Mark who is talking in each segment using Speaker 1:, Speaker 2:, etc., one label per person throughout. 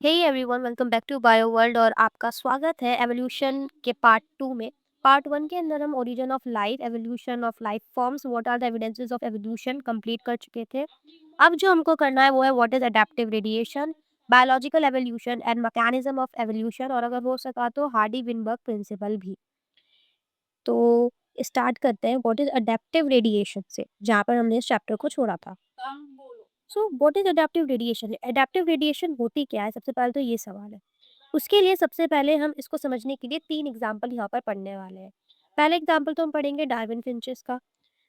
Speaker 1: Hey everyone, welcome back to Bio World और आपका स्वागत है एवोल्यूशन के पार्ट 2 में। पार्ट 1 के अंदर हम origin of life, evolution of life forms, what are the evidences of evolution complete कर चुके थे। अब जो हमको करना है वो है what is adaptive radiation, biological evolution and mechanism of evolution, और अगर हो सका तो हार्डी विनबर्ग प्रिंसिपल भी। तो स्टार्ट करते हैं व्हाट इज अडेप्टिव रेडिएशन से, जहाँ पर हमने इस चैप्टर को छोड़ा था। So what is adaptive radiation? Adaptive radiation होती क्या है, सबसे पहले तो ये सवाल है। उसके लिए सबसे पहले हम इसको समझने के लिए 3 एग्जाम्पल यहाँ पर पढ़ने वाले हैं। पहले एग्जाम्पल तो हम पढ़ेंगे डार्विन फिंचेस का।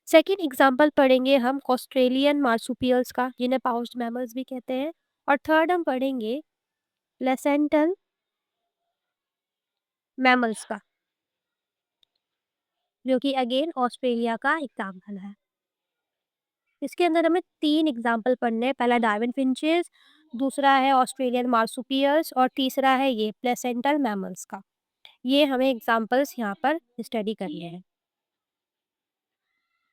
Speaker 1: सेकंड एग्जाम्पल पढ़ेंगे हम ऑस्ट्रेलियन मार्सुपियल्स का, जिन्हें पाउच्ड मैमल्स भी कहते हैं। और थर्ड हम पढ़ेंगे प्लेसेंटल मैमल्स का, जो कि अगेन ऑस्ट्रेलिया का एग्जाम्पल है। इसके अंदर हमें 3 एग्जाम्पल पढ़ने हैं। पहला डार्विन फिंचेस, दूसरा है ऑस्ट्रेलियन मार्सुपियल्स और तीसरा है ये प्लेसेंटल मैमल्स का। ये हमें एग्जाम्पल्स यहाँ पर स्टडी करने हैं।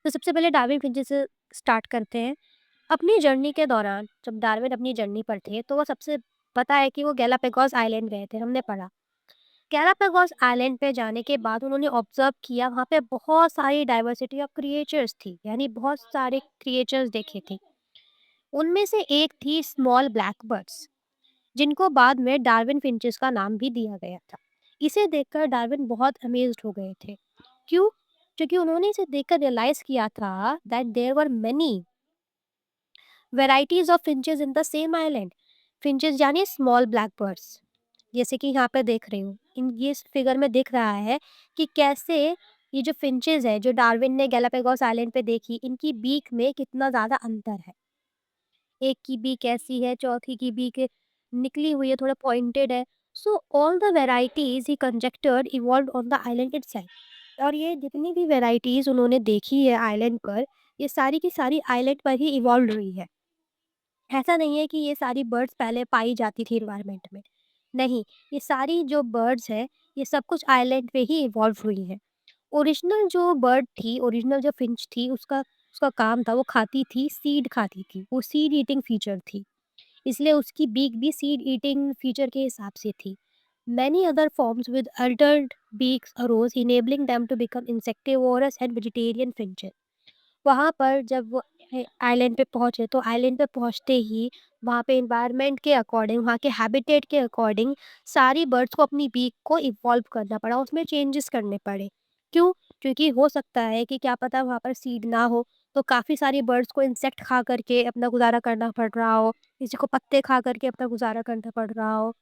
Speaker 1: तो सबसे पहले डार्विन फिंचेस से स्टार्ट करते हैं। अपनी जर्नी के दौरान जब डार्विन अपनी जर्नी पर थे तो वो सबसे पता है कि वो गैलापागोस आइलैंड गए थे, हमने पढ़ा। गैलापागोस आइलैंड पे जाने के बाद उन्होंने ऑब्जर्व किया वहाँ पे बहुत सारी डाइवर्सिटी ऑफ क्रिएचर्स थी, यानी बहुत सारे क्रिएचर्स देखे थे। उनमें से एक थी स्मॉल ब्लैक बर्ड्स, जिनको बाद में डार्विन फिंचेस का नाम भी दिया गया था। इसे देखकर डार्विन बहुत अमेज्ड हो गए थे। क्यों? क्योंकि उन्होंने इसे देखकर रियलाइज किया था that there were many varieties of finches in the same island. Finches यानी स्मॉल ब्लैक बर्ड्स, जैसे कि यहाँ पे देख रही हूँ, इन ये इस फिगर में दिख रहा है कि कैसे ये जो फिंचेस है जो डार्विन ने गैलापागोस आइलैंड पे देखी, इनकी बीक में कितना ज़्यादा अंतर है। एक की बीक ऐसी है, चौथी की बीक निकली हुई है, थोड़ा पॉइंटेड है। सो ऑल द वेराइटीज ही connected evolve on the island itself. और ये जितनी भी वेराइटीज उन्होंने देखी है आइलैंड पर, ये सारी की सारी आइलैंड पर ही इवॉल्व हुई है। ऐसा नहीं है कि ये सारी बर्ड्स पहले पाई जाती थी इन्वायरमेंट में। नहीं, ये सारी जो बर्ड्स हैं, ये सब कुछ आइलैंड पे ही इवॉल्व हुई हैं। ओरिजिनल जो बर्ड थी, ओरिजिनल जो फिंच थी, उसका उसका काम था, वो खाती थी, सीड खाती थी, वो सीड ईटिंग फीचर थी। इसलिए उसकी बीक भी सीड ईटिंग फीचर के हिसाब से थी। Many other forms with Altered beaks arose, enabling them to become insectivorous and vegetarian finches. वहाँ पर जब वो आइलैंड पे पहुँचे तो आइलैंड पे पहुँचते ही वहाँ पे इन्वायरमेंट के अकॉर्डिंग, वहाँ के हैबिटेट के अकॉर्डिंग सारी बर्ड्स को अपनी बीक को इवॉल्व करना पड़ा, उसमें चेंजेस करने पड़े। क्यों? क्योंकि हो सकता है कि क्या पता वहाँ पर सीड ना हो, तो काफ़ी सारी बर्ड्स को इंसेक्ट खा करके अपना गुजारा करना पड़ रहा हो, किसी को पत्ते खा करके अपना गुजारा करना पड़ रहा हो।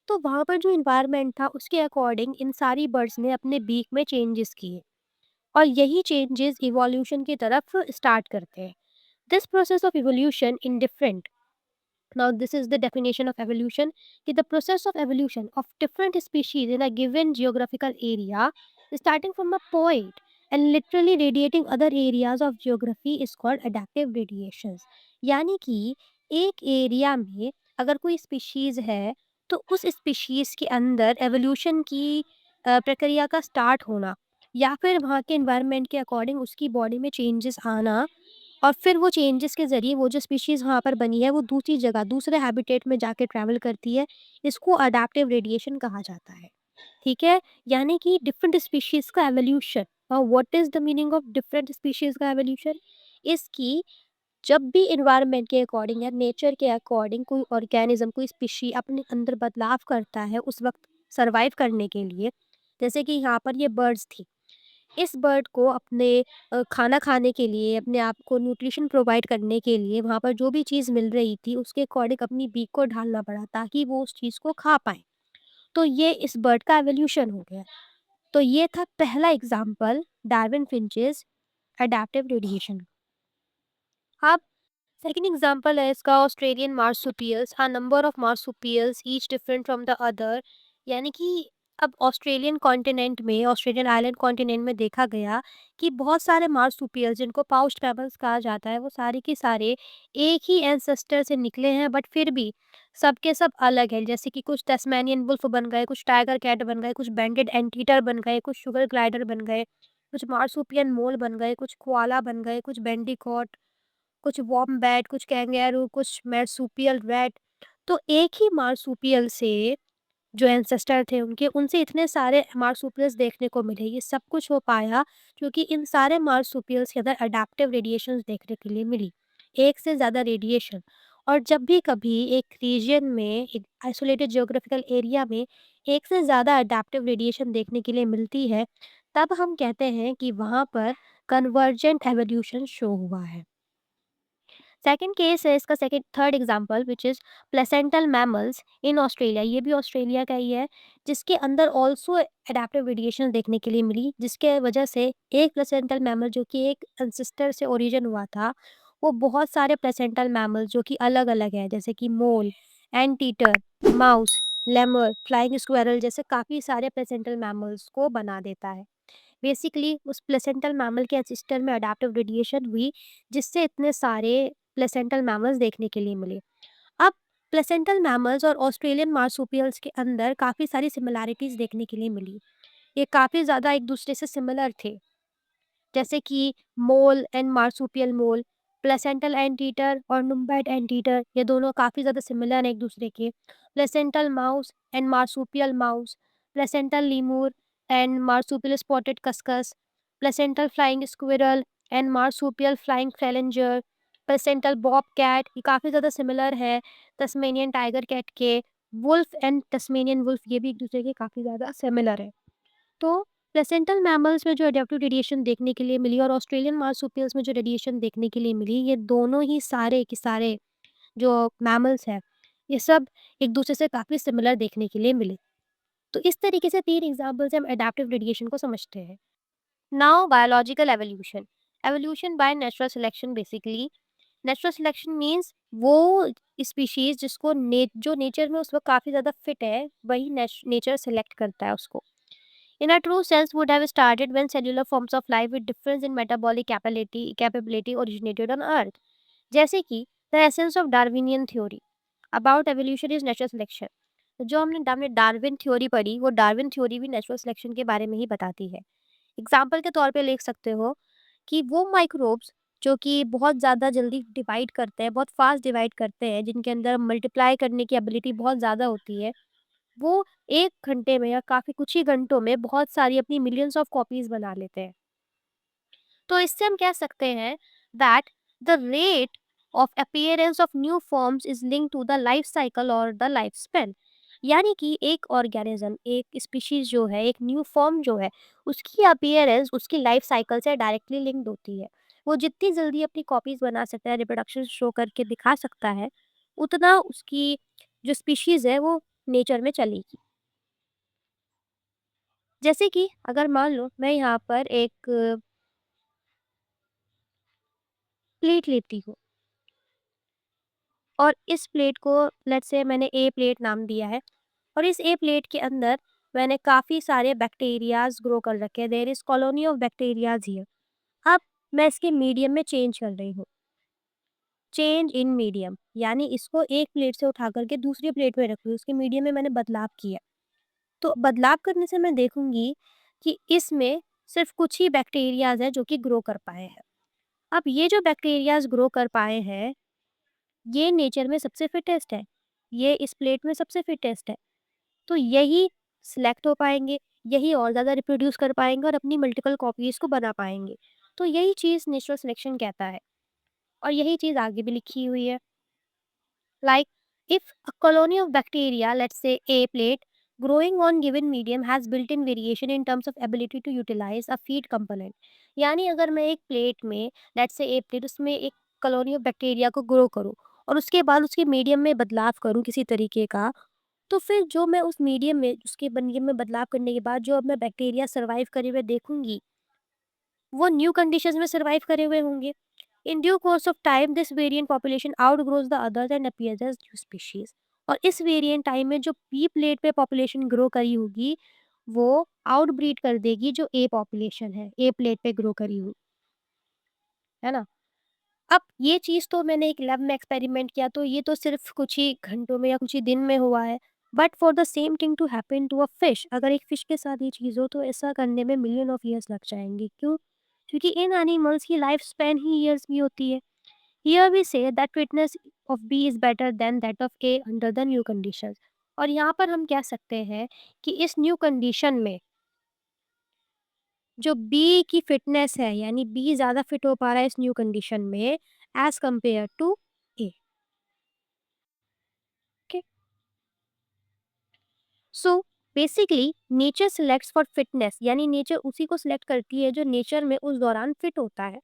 Speaker 1: तो वहाँ पर जो इन्वायरमेंट था उसके अकॉर्डिंग इन सारी बर्ड्स ने अपने बीक में चेंजेस किए, और यही चेंजेस इवोल्यूशन की तरफ स्टार्ट करते हैं। This process of evolution in different, now this is the definition of evolution, कि the process of evolution of different species in a given geographical area starting from a point and literally radiating other areas of geography is called adaptive radiations। यानी कि एक area में अगर कोई species है तो उस स्पीशीज के अंदर एवोल्यूशन की प्रक्रिया का स्टार्ट होना, या फिर वहाँ के एनवायरनमेंट के अकॉर्डिंग उसकी बॉडी में चेंजेस आना, और फिर वो चेंजेस के ज़रिए वो जो स्पीशीज़ वहाँ पर बनी है वो दूसरी जगह, दूसरे हैबिटेट में जाके ट्रैवल करती है। इसको अडैप्टिव रेडिएशन कहा जाता है। ठीक है? यानी कि डिफरेंट स्पीशीज़ का एवोल्यूशन। और what is the meaning of different species का एवोल्यूशन? इसकी जब भी एनवायरनमेंट के अकॉर्डिंग या नेचर के अकॉर्डिंग कोई ऑर्गेनिज्म, कोई स्पीशी अपने अंदर बदलाव करता है उस वक़्त सर्वाइव करने के लिए, जैसे कि यहाँ पर ये बर्ड्स थी। इस बर्ड को अपने खाना खाने के लिए, अपने आप को न्यूट्रिशन प्रोवाइड करने के लिए वहाँ पर जो भी चीज़ मिल रही थी उसके अकॉर्डिंग अपनी बीक को ढालना पड़ा ताकि वो उस चीज़ को खा पाएँ। तो ये इस बर्ड का एवोल्यूशन हो गया। तो ये था पहला example Darwin finches adaptive radiation. अब सेकंड एग्जांपल है इसका Australian marsupials. A number of marsupials each different from the other, यानी कि अब ऑस्ट्रेलियन कॉन्टिनेंट में, ऑस्ट्रेलियन आइलैंड कॉन्टिनेंट में देखा गया कि बहुत सारे मार्सुपियल्स जिनको पाउच्ड मैमल्स कहा जाता है वो सारे के सारे एक ही एंसेस्टर से निकले हैं, बट फिर भी सब के सब अलग हैं। जैसे कि कुछ तस्मेनियन वुल्फ बन गए, कुछ टाइगर कैट बन गए, कुछ बैंडेड एंटीटर बन गए, कुछ शुगर ग्लाइडर बन गए, कुछ मार्सुपियन मोल बन गए, कुछ कोआला बन गए, कुछ बेंडिकॉट, कुछ वॉम्बैट, कुछ कैंगेरू, कुछ मैर्सूपियल रैट। तो एक ही मार्सुपियल से जो एंसेस्टर थे उनके, उनसे इतने सारे मार्सुपियल्स देखने को मिले। ये सब कुछ हो पाया क्योंकि इन सारे मार्सुपियल्स के अंदर अडैप्टिव रेडिएशंस देखने के लिए मिली, एक से ज़्यादा रेडिएशन। और जब भी कभी एक रीजन में, एक आइसोलेटेड जियोग्राफिकल एरिया में एक से ज़्यादा अडैप्टिव रेडिएशन देखने के लिए मिलती है, तब हम कहते हैं कि वहाँ पर कन्वर्जेंट एवोल्यूशन शो हुआ है। सेकंड केस है इसका, second third example which is placental mammals in Australia. ये भी ऑस्ट्रेलिया का ही है, जिसके अंदर ऑल्सो अडैप्टिव रेडिएशन देखने के लिए मिली, जिसके वजह से एक प्लेसेंटल मैमल जो कि एक एंसेस्टर से ओरिजिन हुआ था, वो बहुत सारे प्लेसेंटल मैमल जो कि अलग-अलग हैं, जैसे कि mole, anteater, mouse, lemur, flying squirrel जैसे काफ़ी सारे प्लेसेंटल मैमल्स को बना देता है। बेसिकली उस प्लेसेंटल मैमल के एंसेस्टर में अडैप्टिव रेडिएशन हुई, जिससे इतने सारे प्लेसेंटल मैमल्स देखने के लिए मिले। अब प्लेसेंटल मैमल्स और ऑस्ट्रेलियन मार्सुपियल्स के अंदर काफ़ी सारी सिमिलैरिटीज़ देखने के लिए मिली। ये काफ़ी ज़्यादा एक दूसरे से सिमिलर थे। जैसे कि mole and marsupial mole, placental anteater और नुम्बैड एंटीटर, ये दोनों काफ़ी ज़्यादा सिमिलर हैं एक दूसरे के। Placental mouse and marsupial mouse, placental lemur and marsupial spotted cuscus, placental flying squirrel and marsupial flying phalanger, placental bobcat, ये काफ़ी ज़्यादा सिमिलर है तस्मेनियन टाइगर कैट के। वुल्फ एंड तस्मेनियन वुल्फ, ये भी एक दूसरे के काफ़ी ज़्यादा सिमिलर है। तो प्लेसेंटल मैमल्स में जो अडैप्टिव रेडिएशन देखने के लिए मिली और ऑस्ट्रेलियन मार्सुपियल्स में जो रेडिएशन देखने के लिए मिली, ये दोनों ही सारे के सारे जो मैमल्स हैं, ये सब एक दूसरे से काफ़ी सिमिलर देखने के लिए मिले। तो इस तरीके से 3 एग्ज़ाम्पल से हम अडैप्टिव रेडिएशन को समझते हैं। Now biological evolution. Evolution by natural selection. Basically natural selection means वो स्पीशीज़ जिसको जो नेचर में उस वक़्त काफ़ी ज़्यादा फिट है, वही नेचर सेलेक्ट करता है उसको। In a true sense, would have started when cellular forms of life with difference in metabolic capability originated on Earth. जैसे कि the essence of Darwinian theory about evolution is natural selection. जो हमने Darwin theory पढ़ी, वो Darwin theory भी natural selection के बारे में ही बताती है। एग्जाम्पल के तौर पे लिख सकते हो कि वो माइक्रोब्स जो कि बहुत ज़्यादा जल्दी डिवाइड करते हैं, बहुत फास्ट डिवाइड करते हैं, जिनके अंदर मल्टीप्लाई करने की एबिलिटी बहुत ज़्यादा होती है, वो 1 घंटे में या काफ़ी कुछ ही घंटों में बहुत सारी अपनी मिलियंस ऑफ कॉपीज़ बना लेते हैं। तो इससे हम कह सकते हैं that the rate of appearance of new forms is linked to the life cycle और द लाइफ स्पैन। यानी कि एक ऑर्गेनिज्म, एक स्पीशीज़ जो है, एक न्यू फॉर्म जो है, उसकी अपीयरेंस उसकी लाइफ साइकिल से डायरेक्टली लिंक्ड होती है। वो जितनी जल्दी अपनी कॉपीज़ बना सकता है, रिप्रोडक्शन शो करके दिखा सकता है, उतना उसकी जो स्पीशीज़ है वो नेचर में चलेगी। जैसे कि अगर मान लो मैं यहाँ पर एक प्लेट लेती हूँ और इस प्लेट को लेट्स से मैंने ए प्लेट नाम दिया है, और इस ए प्लेट के अंदर मैंने काफ़ी सारे बैक्टीरियाज ग्रो कर रखे हैं। There is colony of bacterias here. अब मैं इसके मीडियम में चेंज कर रही हूँ। चेंज इन मीडियम यानी इसको एक प्लेट से उठा करके दूसरी प्लेट में रख रही हूँ, उसके मीडियम में मैंने बदलाव किया। तो बदलाव करने से मैं देखूंगी कि इसमें सिर्फ कुछ ही बैक्टीरियाज हैं जो कि ग्रो कर पाए हैं। अब ये जो बैक्टीरियाज ग्रो कर पाए हैं, ये नेचर में सबसे फिटेस्ट है, ये इस प्लेट में सबसे फिटेस्ट है, तो यही सिलेक्ट हो पाएंगे, यही और ज़्यादा रिप्रोड्यूस कर पाएंगे और अपनी मल्टीपल कॉपीज़ को बना पाएंगे। तो यही चीज़ नेचुरल सिलेक्शन कहता है, और यही चीज़ आगे भी लिखी हुई है। Like if a colony of bacteria, let's say A plate, growing on given medium has built-in variation in terms of ability to utilize a feed component. यानी अगर मैं एक प्लेट में लेट्स से ए प्लेट, उसमें एक colony of bacteria को grow करूँ और उसके बाद उसके मीडियम में बदलाव करूँ किसी तरीके का, तो फिर जो मैं उस मीडियम में उसके मीडियम में बदलाव करने के बाद जो अब मैं बैक्टीरिया सर्वाइव करे हुए देखूंगी, वो न्यू कंडीशंस में सर्वाइव करे हुए होंगे। In due course of time, this variant population outgrows the others and appears as new species. और इस वेरिएंट टाइम में जो पी प्लेट पे पॉपुलेशन ग्रो करी होगी, वो आउटब्रीड कर देगी जो ए पॉपुलेशन है, ए प्लेट पे ग्रो करी हुई, है ना? अब ये चीज़ तो मैंने एक लैब में एक्सपेरिमेंट किया, तो ये तो सिर्फ कुछ ही घंटों में या कुछ ही दिन में हुआ है। But for the same thing to happen to a fish, अगर एक फिश के साथ ये चीज़ हो तो ऐसा करने में मिलियन ऑफ ईयर्स लग जाएंगे। क्यों? क्योंकि इन एनिमल्स की लाइफ स्पैन ही ईयर्स में होती है। Here we say that fitness of B is better than that of A under the new conditions. और यहाँ पर हम कह सकते हैं कि इस न्यू कंडीशन में जो बी की फिटनेस है, यानी बी ज़्यादा फिट हो पा रहा है इस न्यू कंडीशन में as compare to A. Okay, so basically nature selects for fitness, यानी नेचर उसी को सिलेक्ट करती है जो नेचर में उस दौरान फिट होता है।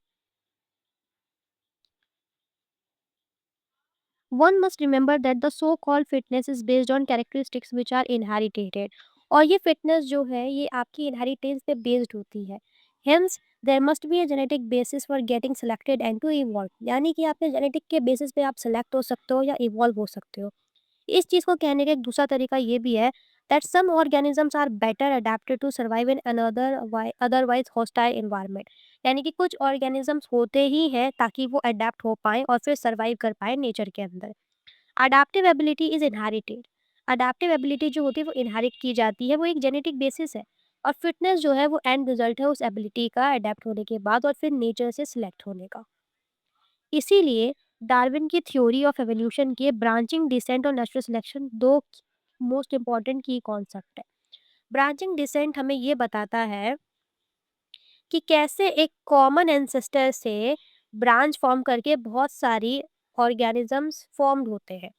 Speaker 1: One must remember that the so called fitness is based on characteristics which are inherited, और ये फिटनेस जो है ये आपकी इनहेरिटेंस पे बेस्ड होती है। Hence there must be a genetic basis for getting selected and to evolve, यानी कि आपके जेनेटिक के बेसिस पे आप सेलेक्ट हो सकते हो या इवॉल्व हो सकते हो। इस चीज़ को कहने का एक दूसरा तरीका ये भी है that some organisms are better adapted to survive in another otherwise hostile environment, यानी कि कुछ ऑर्गेनिजम्स होते ही हैं ताकि वो अडेप्ट हो पाएँ और फिर सर्वाइव कर पाएँ नेचर के अंदर। Adaptive ability is inherited. Adaptive ability जो होती है वो इनहेरिट की जाती है, वो एक जेनेटिक बेसिस है। और फिटनेस जो है वो एंड रिजल्ट है उस एबिलिटी का अडेप्ट होने के बाद और फिर नेचर से सिलेक्ट होने का। इसीलिए डार्विन की थ्योरी ऑफ एवोल्यूशन के ब्रांचिंग डिसेंट और नेचुरल सिलेक्शन दो मोस्ट इंपॉर्टेंट की कॉन्सेप्ट है। ब्रांचिंग डिसेंट हमें ये बताता है कि कैसे एक कॉमन एंसेस्टर से ब्रांच फॉर्म करके बहुत सारी ऑर्गेनिजम्स फॉर्म्ड होते हैं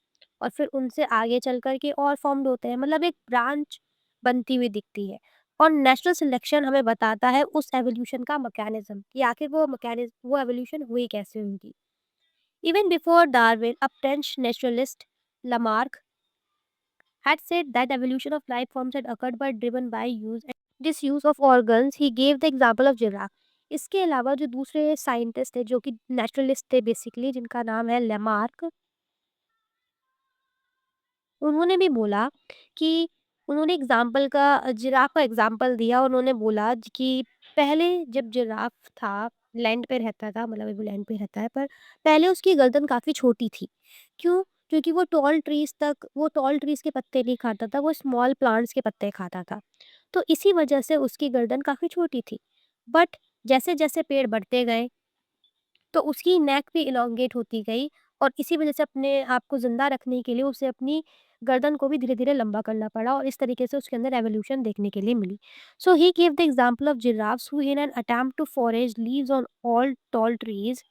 Speaker 1: और फिर उनसे आगे चल कर के और फॉर्म्ड होते हैं, मतलब एक ब्रांच बनती हुई दिखती है। और नेचुरल सिलेक्शन हमें बताता है उस एवोल्यूशन का मैकेनिज्म कि आखिर वो एवोल्यूशन हुई कैसे उनकी। Even before Darwin, a French naturalist, Lamarck, had said that evolution of life forms had occurred but driven by use and disuse of organs. He gave the example of giraffe. इसके अलावा जो दूसरे scientist थे जो कि naturalist थे basically, जिनका नाम है लेमार्क, उन्होंने भी बोला कि उन्होंने एग्जाम्पल का जिराफ का एग्जाम्पल दिया। उन्होंने बोला कि पहले जब जिराफ था लैंड पे रहता था, मतलब वो लैंड पे रहता है, पर पहले उसकी गर्दन काफ़ी छोटी थी। क्यों? क्योंकि वो टॉल ट्रीज़ के पत्ते नहीं खाता था, वो स्मॉल प्लांट्स के पत्ते खाता था। तो इसी वजह से उसकी गर्दन काफ़ी छोटी थी। बट जैसे-जैसे पेड़ बढ़ते गए तो उसकी नेक भी इलॉन्गेट होती गई और इसी वजह से अपने आप को ज़िंदा रखने के लिए उसे अपनी गर्दन को भी धीरे-धीरे लंबा करना पड़ा और इस तरीके से उसके अंदर एवोल्यूशन देखने के लिए मिली। So he give the example of giraffes who in an attempt to forage leaves on all tall trees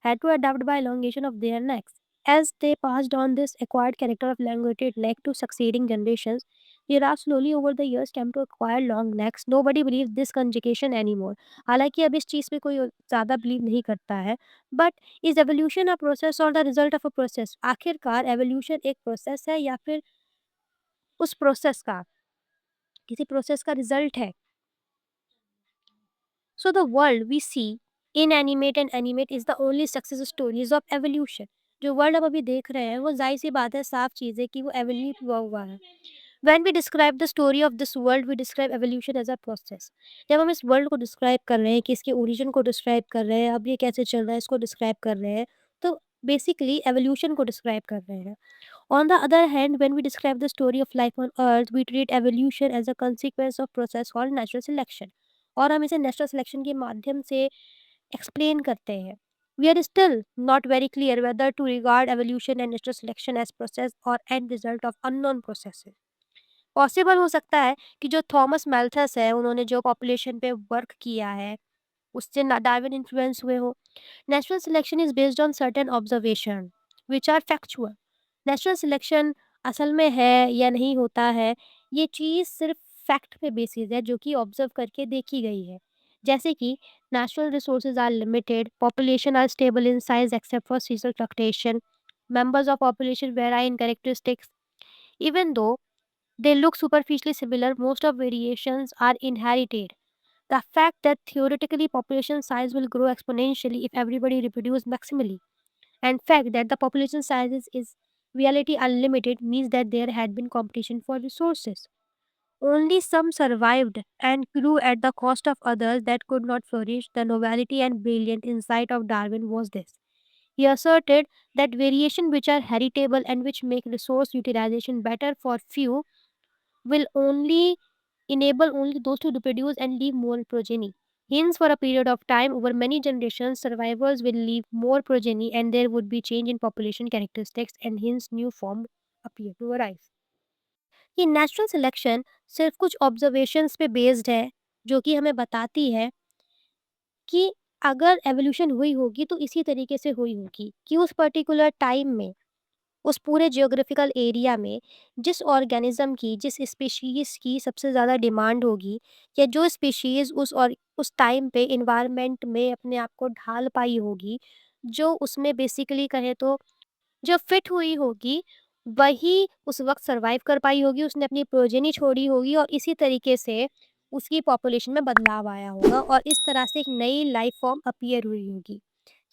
Speaker 1: had to adapt by elongation of their necks. As they passed on this acquired character of elongated neck to succeeding generations, giraffes slowly over the years came to acquire long necks. Nobody believes this conjugation anymore. हालांकि अब इस चीज़ पे कोई ज़्यादा believe नहीं करता है, but is evolution a process or the result of a process? आखिरकार एवोल्यूशन एक प्रोसेस है या फिर उस प्रोसेस का किसी प्रोसेस का रिजल्ट है? So the world we see, inanimate and animate, is the only success stories of evolution. जो वर्ल्ड अब अभी देख रहे हैं वो जाहिर सी बात है, साफ चीज़ है कि वो एवोल्यूट हुआ है। When we describe the story of this world, we describe evolution as a process. जब हम इस वर्ल्ड को डिस्क्राइब कर रहे हैं, कि इसके ओरिजिन को डिस्क्राइब कर रहे हैं, अब ये कैसे चल रहा है इसको डिस्क्राइब कर रहे हैं, तो बेसिकली एवोल्यूशन को डिस्क्राइब कर रहे हैं। On the other hand, when we describe the story of life on Earth, we treat evolution as a consequence of process called natural selection. और हम इसे नेचुरल सिलेक्शन के माध्यम से एक्सप्लेन करते हैं। We are still not very clear whether to regard evolution and natural selection as process or end result of unknown processes. Possible हो सकता है कि जो थॉमस मैल्थस है, उन्होंने जो पॉपुलेशन पे वर्क किया है, उससे डार्विन इन्फ्लुएंस हुए हो। Natural selection is based on certain observation which are factual. Natural selection असल में है या नहीं होता है, ये चीज़ सिर्फ फैक्ट पे बेसिस है जो कि ऑब्जर्व करके देखी गई है। जैसे कि natural resources are limited, population are stable in size except for seasonal fluctuation, members of population vary in characteristics. Even though they look superficially similar, most of variations are inherited. The fact that theoretically population size will grow exponentially if everybody reproduces maximally, and fact that the population size is reality unlimited, means that there had been competition for resources. Only some survived and grew at the cost of others that could not flourish. The novelty and brilliant insight of Darwin was this. He asserted that variation which are heritable and which make resource utilization better for few will only enable only those to reproduce and leave more progeny. Hence, for a period of time over many generations, survivors will leave more progeny and there would be change in population characteristics and hence new form appear to arise. ये natural selection सिर्फ कुछ observations पे based है, जो कि हमें बताती है कि अगर एवोल्यूशन हुई होगी तो इसी तरीके से हुई होगी कि उस पर्टिकुलर टाइम में, उस पूरे जियोग्राफिकल एरिया में जिस ऑर्गेनिज्म की, जिस स्पीशीज़ की सबसे ज़्यादा डिमांड होगी या जो स्पीशीज़ उस टाइम पे एनवायरनमेंट में अपने आप को ढाल पाई होगी, जो उसमें बेसिकली कहें तो जो फिट हुई होगी, वही उस वक़्त सर्वाइव कर पाई होगी, उसने अपनी प्रोजेनी छोड़ी होगी और इसी तरीके से उसकी पॉपुलेशन में बदलाव आया होगा और इस तरह से एक नई लाइफ फॉर्म अपीयर हुई होगी।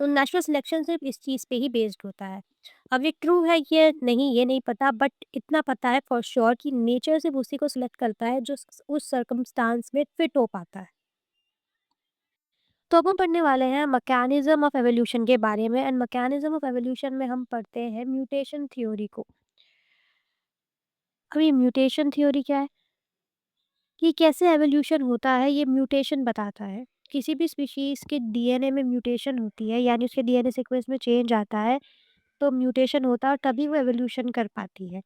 Speaker 1: तो नेचुरल सिलेक्शन सिर्फ़ इस चीज़ पे ही बेस्ड होता है। अब ये ट्रू है ये नहीं पता, बट इतना पता है फॉर श्योर कि नेचर सिर्फ़ उसी को सिलेक्ट करता है जो उस सर्कमस्टांस में फिट हो पाता है। तो अब हम पढ़ने वाले हैं मैकेनिज्म ऑफ एवोल्यूशन के बारे में एंड मैकेनिज्म ऑफ एवोल्यूशन में हम पढ़ते हैं म्यूटेशन थ्योरी को। अब ये म्यूटेशन थ्योरी क्या है? कि कैसे एवोल्यूशन होता है, ये म्यूटेशन बताता है। किसी भी स्पीशीज़ के डीएनए में म्यूटेशन होती है, यानी उसके डीएनए सीक्वेंस में चेंज आता है, तो म्यूटेशन होता है और तभी वो एवोल्यूशन कर पाती है।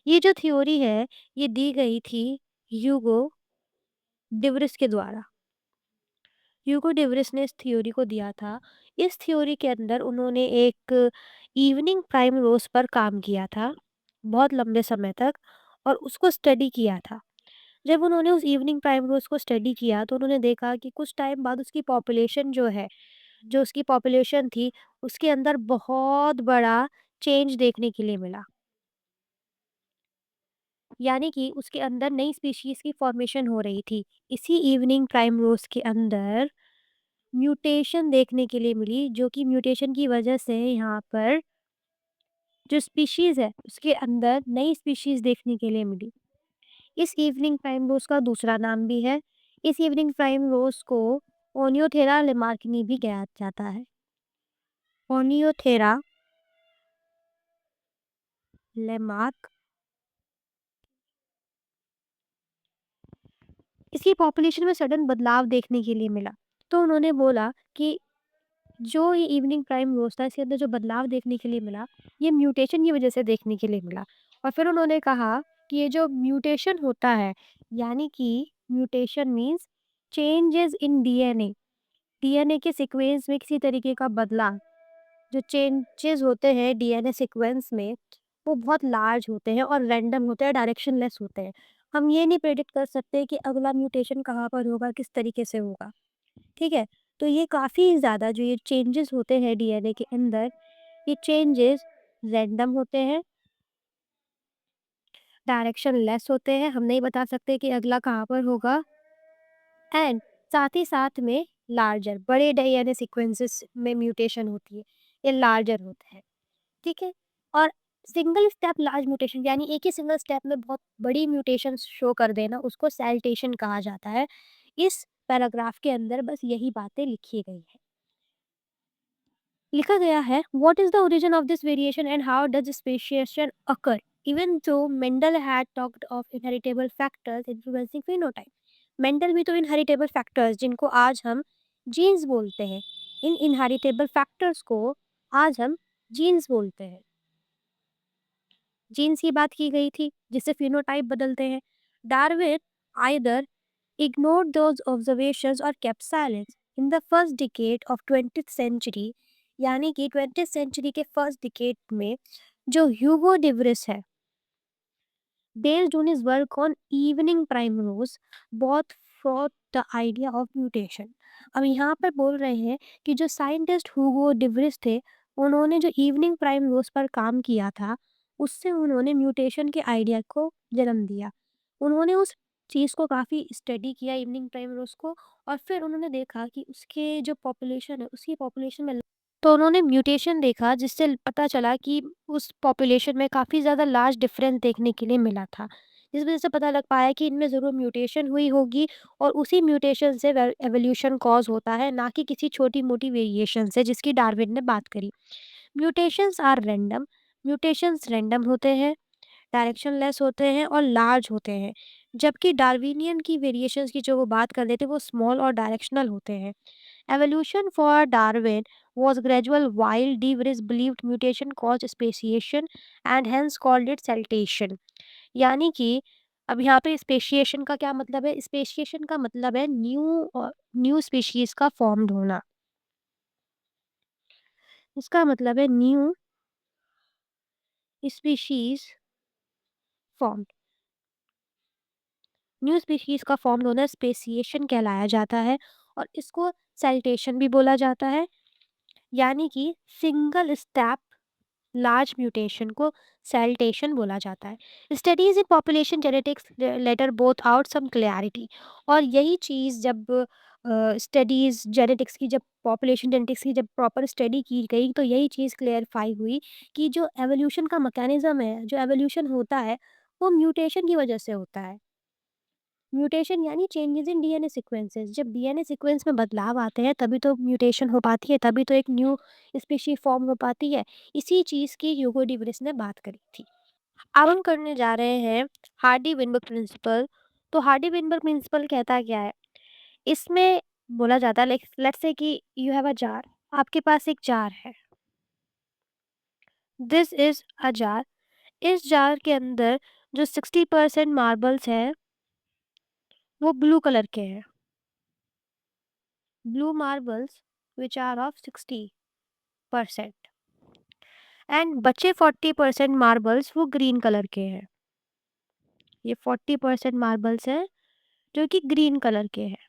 Speaker 1: ये जो थ्योरी है, ये दी गई थी ह्यूगो डिवरिस के द्वारा। ह्यूगो डिवरिस ने इस थ्योरी को दिया था। इस थ्योरी के अंदर उन्होंने एक इवनिंग प्राइम रोज पर काम किया था, बहुत लंबे समय तक, और उसको स्टडी किया था। जब उन्होंने उस इवनिंग प्राइम रोज को स्टडी किया तो उन्होंने देखा कि कुछ टाइम बाद उसकी पॉपुलेशन जो है, जो उसकी पॉपुलेशन थी, उसके अंदर बहुत बड़ा चेंज देखने के लिए मिला। यानी कि उसके अंदर नई स्पीशीज़ की फॉर्मेशन हो रही थी। इसी इवनिंग प्राइम रोज के अंदर म्यूटेशन देखने के लिए मिली, जो कि म्यूटेशन की वजह से यहाँ पर जो स्पीशीज़ है, उसके अंदर नई स्पीशीज़ देखने के लिए मिली। इस इवनिंग प्राइम रोज़ का दूसरा नाम भी है। इस इवनिंग प्राइम रोज़ को ओनियोथेरा लेमार्किनी भी कहा जाता है। ओनियोथेरा लेमार्क, इसकी पॉपुलेशन में सडन बदलाव देखने के लिए मिला। तो उन्होंने बोला कि जो ये इवनिंग प्राइम रोज़ था, इसके अंदर जो बदलाव देखने के लिए मिला, ये म्यूटेशन की वजह से देखने के लिए मिला। और फिर उन्होंने कहा कि ये जो म्यूटेशन होता है, यानी कि mutation means changes in DNA, DNA के सीक्वेंस में किसी तरीके का बदलाव। जो चेंजेस होते हैं डीएनए सीक्वेंस में, वो बहुत लार्ज होते हैं और रैंडम होते हैं, डायरेक्शनलेस होते हैं। हम ये नहीं प्रेडिक्ट कर सकते कि अगला म्यूटेशन कहाँ पर होगा, किस तरीके से होगा। ठीक है? तो ये काफ़ी ज़्यादा जो ये चेंजेस होते हैं डीएनए के अंदर, ये चेंजेस रैंडम होते हैं, डायरेक्शनलेस होते हैं, हम नहीं बता सकते कि अगला कहाँ पर होगा, एंड साथ ही साथ में लार्जर, बड़े डीएनए सीक्वेंसेस में म्यूटेशन होती है, ये लार्जर होते हैं। ठीक है? और सिंगल स्टेप लार्ज म्यूटेशन, यानी एक ही सिंगल स्टेप में बहुत बड़ी म्यूटेशन शो कर देना, उसको सैल्टेशन कहा जाता है। इस पैराग्राफ के अंदर बस यही बातें लिखी गई हैं। लिखा गया है, what is the origin of this variation and how does speciation occur, even though Mendel had talked of inheritable factors influencing phenotype. Mendel भी तो इनहेरिटेबल फैक्टर्स, जिनको आज हम जीन्स बोलते हैं, इन इनहेरिटेबल फैक्टर्स को आज हम जीन्स बोलते हैं। जीन्स की बात की गई थी जिससे फिनोटाइप बदलते हैं। Darwin either ignored those observations or kept silence. In the first decade of 20th century, यानी कि 20th century के फर्स्ट डिकेड में जो ह्यूगो डिवरिस है, based on his work on evening primrose, both fought the idea of mutation. अब यहाँ पर बोल रहे हैं कि जो साइंटिस्ट हुगो डिवरिस थे, उन्होंने जो इवनिंग प्राइम रोज पर काम किया था, उससे उन्होंने म्यूटेशन के आइडिया को जन्म दिया। उन्होंने उस चीज़ को काफ़ी स्टडी किया, इवनिंग प्राइम रोज को, और फिर उन्होंने देखा कि उसके जो पॉपुलेशन है, उसकी पॉपुलेशन में, तो उन्होंने म्यूटेशन देखा जिससे पता चला कि उस पॉपुलेशन में काफ़ी ज़्यादा लार्ज डिफरेंस देखने के लिए मिला था। जिस वज़ह से पता लग पाया कि इनमें ज़रूर म्यूटेशन हुई होगी और उसी म्यूटेशन से एवोल्यूशन कॉज़ होता है, ना कि किसी छोटी-मोटी वेरिएशन से जिसकी डार्विन ने बात करी। Mutations are random, mutations random होते हैं, डायरेक्शनलेस होते हैं और लार्ज होते हैं। जबकि डार्विनियन की वेरिएशंस की जो वो बात कर रहे थे वो स्मॉल और डायरेक्शनल होते हैं। Evolution for Darwin was gradual while De Vries believed mutation caused speciation and hence called it saltation। यानी कि अब यहाँ पे स्पेशिएशन का क्या मतलब है? स्पेशिएशन का मतलब है न्यू स्पीशीज का फॉर्म्ड होना। इसका मतलब है स्पीशीज फॉर्म न्यू स्पीशीज का फॉर्म्ड होना स्पेसिएशन कहलाया जाता है और इसको सैल्टेशन भी बोला जाता है। यानी कि सिंगल स्टेप लार्ज म्यूटेशन को सैल्टेशन बोला जाता है। Studies in population genetics later both out some clarity. और यही चीज़ जब स्टडीज जेनेटिक्स की जब पॉपुलेशन जेनेटिक्स की जब प्रॉपर स्टडी की गई तो यही चीज़ क्लेरिफाई हुई कि जो एवोल्यूशन का मैकेनिज्म है, जो एवोल्यूशन होता है, वो म्यूटेशन की वजह से होता है। म्यूटेशन यानी चेंजेस इन डीएनए सीक्वेंसेस। जब डीएनए सीक्वेंस में बदलाव आते हैं तभी तो म्यूटेशन हो पाती है, तभी तो एक न्यू स्पीशी फॉर्म हो पाती है। इसी चीज़ की ह्यूगो डिवरिस ने बात करी थी। अब हम करने जा रहे हैं हार्डी विनबर्ग प्रिंसिपल। तो हार्डी विनबर्ग प्रिंसिपल कहता क्या है? इसमें बोला जाता है, लाइक लेट्स से कि यू हैव अ जार। आपके पास एक जार है। This is a jar. इस जार के अंदर जो 60% मार्बल्स हैं वो ब्लू कलर के हैं। Blue marbles which are of 60% and बचे 40% मार्बल्स वो ग्रीन कलर के हैं। ये 40% मार्बल्स हैं जो कि ग्रीन कलर के हैं।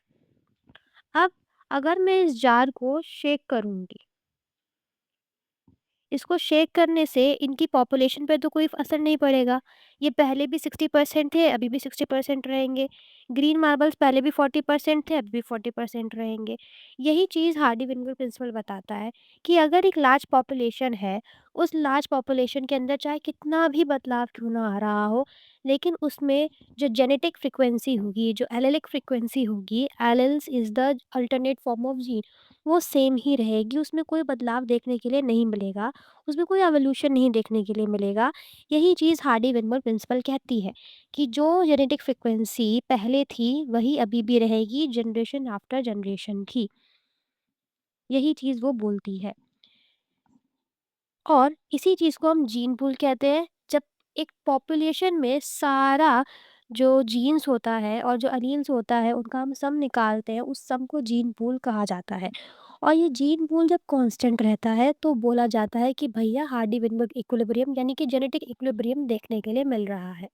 Speaker 1: अब अगर मैं इस जार को शेक करूंगी, इसको शेक करने से इनकी पॉपुलेशन पे तो कोई असर नहीं पड़ेगा। ये पहले भी 60% थे, अभी भी 60% रहेंगे। ग्रीन मार्बल्स पहले भी 40% थे, अभी भी 40% रहेंगे। यही चीज़ हार्डी विनबर प्रिंसिपल बताता है कि अगर एक लार्ज पॉपुलेशन है, उस लार्ज पॉपुलेशन के अंदर चाहे कितना भी बदलाव क्यों ना आ रहा हो, लेकिन उसमें जो जेनेटिक फ्रिक्वेंसी होगी, जो एलेलिक फ्रिक्वेंसी होगी, alleles is the alternate form of gene, वो सेम ही रहेगी। उसमें कोई बदलाव देखने के लिए नहीं मिलेगा। उसमें कोई एवोल्यूशन नहीं देखने के लिए मिलेगा। यही चीज़ हार्डी विनबर प्रिंसिपल कहती है कि जो जेनेटिक फ्रिक्वेंसी पहले थी वही अभी भी रहेगी जनरेशन आफ्टर जनरेशन की। यही चीज़ वो बोलती है। और इसी चीज़ को हम जीन पूल कहते हैं। जब एक पॉपुलेशन में सारा जो जीन्स होता है और जो एलील्स होता है उनका हम सम निकालते हैं, उस सम को जीन पूल कहा जाता है। और ये जीन पूल जब कांस्टेंट रहता है तो बोला जाता है कि भैया हार्डी विनबर्ग इक्विलिब्रियम यानी कि जेनेटिक इक्विलिब्रियम देखने के लिए मिल रहा है।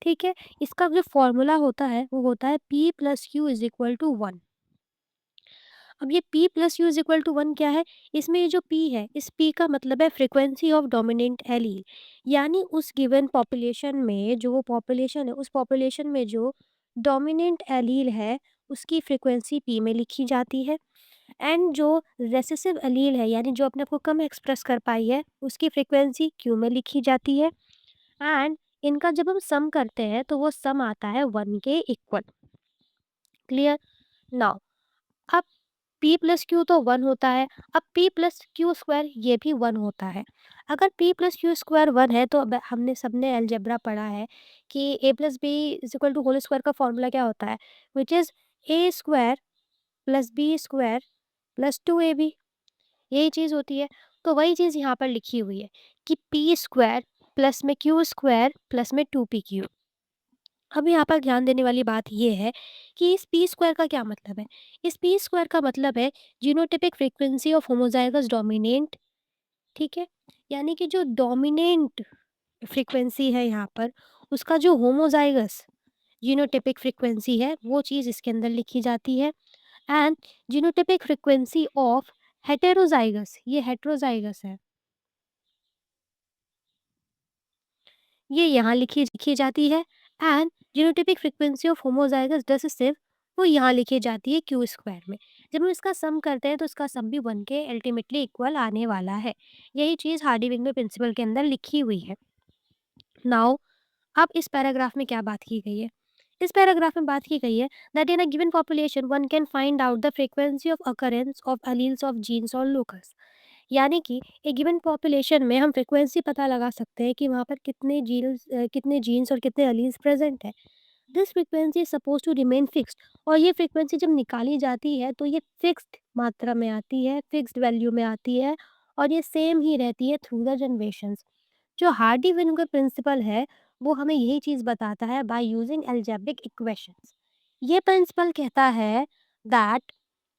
Speaker 1: ठीक है? इसका जो फॉर्मूला होता है वो होता है P+Q=1। अब ये P+U=1 क्या है? इसमें ये जो P है, इस P का मतलब है फ्रीक्वेंसी ऑफ डोमिनेंट एलील। यानी उस गिवन पॉपुलेशन में जो वो पॉपुलेशन है, उस पॉपुलेशन में जो डोमिनेंट एलील है, उसकी फ्रीक्वेंसी P में लिखी जाती है। एंड जो रेसेसिव एलील है, यानी जो अपने आप को कम एक्सप्रेस कर पाई है, उसकी फ्रीक्वेंसी Q में लिखी जाती है। एंड इनका जब हम सम करते हैं तो वो सम आता है 1 के इक्वल। क्लियर? नाउ अब P+Q तो 1 होता है। अब P+Q² ये भी 1 होता है। अगर P+Q² 1 है तो अब हमने सबने अलजेब्रा पढ़ा है कि A+B=होल स्क्वायर का फॉर्मूला क्या होता है? Which is A² + B² + 2AB। यही चीज़ होती है। तो वही चीज़ यहाँ पर लिखी हुई है कि P² प्लस में Q² प्लस में 2PQ। अब यहाँ पर ध्यान देने वाली बात ये है कि इस P² का क्या मतलब है? इस P² का मतलब है genotypic frequency of homozygous dominant. ठीक है? यानी कि जो डोमिनेंट फ्रीक्वेंसी है यहाँ पर, उसका जो होमोज़ाइगस जीनोटाइपिक फ्रीक्वेंसी है, वो चीज़ इसके अंदर लिखी जाती है। And genotypic frequency of heterozygous, ये हेटेरोज़ाइगस है, ये यहाँ लिखी जाती है। And genotypic frequency of homozygous recessive वो यहाँ लिखी जाती है Q² में। जब हम इसका सम करते हैं तो इसका सम भी 1 के अल्टीमेटली इक्वल आने वाला है। यही चीज़ हार्डी विनबर प्रिंसिपल के अंदर लिखी हुई है। नाउ अब इस पैराग्राफ में क्या बात की गई है? इस पैराग्राफ में बात की गई है that in a given population one can find out the frequency of occurrence of alleles of genes और लोकस। यानी कि एक गिवन पॉपुलेशन में हम फ्रीक्वेंसी पता लगा सकते हैं कि वहाँ पर कितने जीन्स और कितने एलील्स प्रेजेंट है। This frequency is suppose to remain fixed, और ये फ्रीक्वेंसी जब निकाली जाती है तो ये फिक्स्ड मात्रा में आती है, फिक्स्ड वैल्यू में आती है, और ये सेम ही रहती है थ्रू द जनरेशंस। जो हार्डी विनकर प्रिंसिपल है वो हमें यही चीज़ बताता है बाय यूजिंग अलजेब्रिक इक्वेशंस। ये प्रिंसिपल कहता है that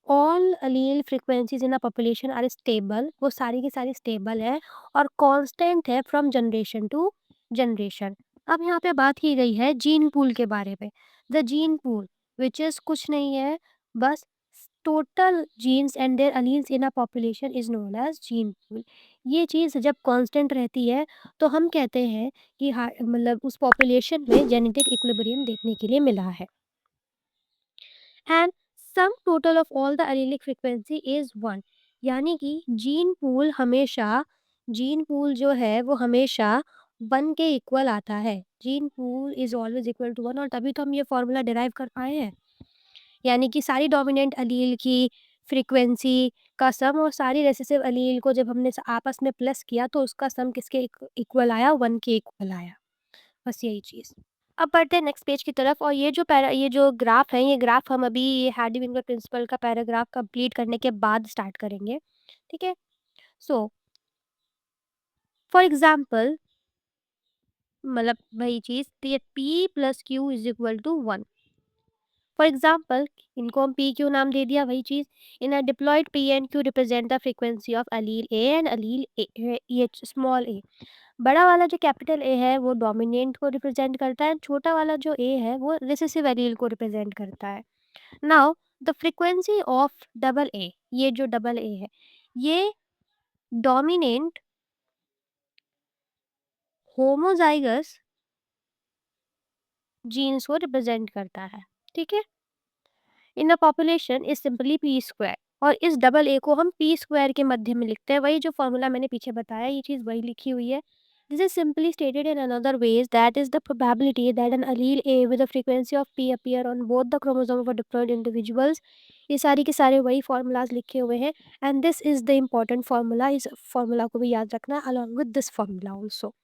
Speaker 1: all allele frequencies in a population are stable, वो सारी की सारी स्टेबल है और कांस्टेंट है फ्रॉम जनरेशन टू जनरेशन। अब यहाँ पे बात की गई है जीन पूल के बारे में। The gene pool which is कुछ नहीं है, बस total genes and their alleles in a population is known as gene pool. ये चीज़ जब कांस्टेंट रहती है तो हम कहते हैं कि मतलब उस पॉपुलेशन में जेनेटिक इक्विलिब्रियम देखने के लिए मिला है। And sum total of all the allelic frequency is one, यानी कि जीन पूल जो है वो हमेशा वन के इक्वल आता है। Gene pool is always equal to one, और तभी तो हम ये फॉर्मूला डिराइव कर पाए हैं। यानी कि सारी डोमिनेंट अलील की फ्रीक्वेंसी का सम और सारी रेसेसिव अलील को जब हमने आपस में प्लस किया तो उसका सम किसके इक्वल आया, वन के इक्वल आया। बस यही चीज़। अब बढ़ते हैं नेक्स्ट पेज की तरफ, और ये जो ग्राफ है, ये ग्राफ हम अभी ये हार्डी विनकर प्रिंसिपल का पैराग्राफ कंप्लीट करने के बाद स्टार्ट करेंगे। ठीक है? सो फॉर एग्जांपल, मतलब वही चीज़, तो ये p plus q is equal to one. For example, इनको हम पी क्यू नाम दे दिया, वही चीज़। In a diploid p and q represent the frequency of allele A and allele a, ये स्मॉल ए। बड़ा वाला जो कैपिटल ए है वो डोमिनेंट को रिप्रेजेंट करता है, छोटा वाला जो ए है वो रिसेसिव एलील को रिप्रेजेंट करता है। Now the frequency of double A, ये जो डबल ए है ये डोमिनेंट होमोजाइगस जीन्स को रिप्रेजेंट करता है। ठीक है? In a population is simply p square, और इस डबल ए को हम पी स्क्वायर के मध्य में लिखते हैं। वही जो फॉर्मूला मैंने पीछे बताया, ये चीज़ वही लिखी हुई है। This is simply stated in another ways, that is the probability that an allele A with the frequency of p appear on both the chromosome of different individuals. ये सारी के सारे वही फॉर्मूलाज लिखे हुए हैं, and this is the important formula. इस formula को भी याद रखना along with this formula also.